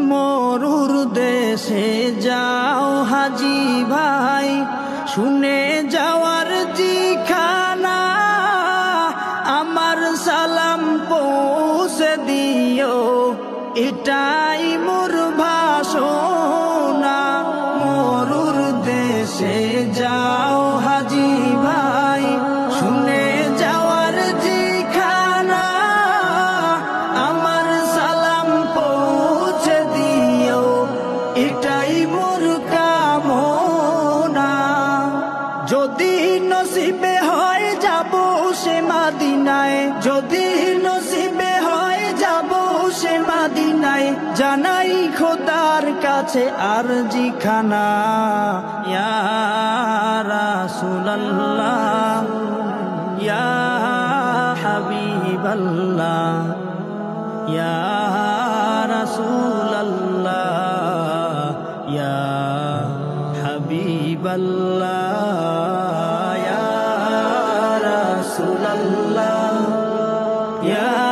মরুর দেশে যাও হাজি ভাই, শুনে যাওয়ার জিখানা, আমার সালাম পৌঁছে দিও, এটাই মোর ভাষণা। মরুর দেশে যাও হাজি ভাই, শুনে যাওয়ার জিখানা, আমার সালাম পৌঁছে দিও, এটাই মোর কামনা। যদি নসিবে হয় যাব সে মাদিনায়, যদি নসিবে হয় যাব সে মাদিনায়, জানাই খোদার কাছে আরজি খানা। ইয়া রাসূলুল্লাহ, ইয়া হাবিবাল্লাহ, ইয়া রাসূলুল্লাহ, ইয়া হাবিবাল্লাহ, ইয়া রাসূলুল্লাহ, ইয়া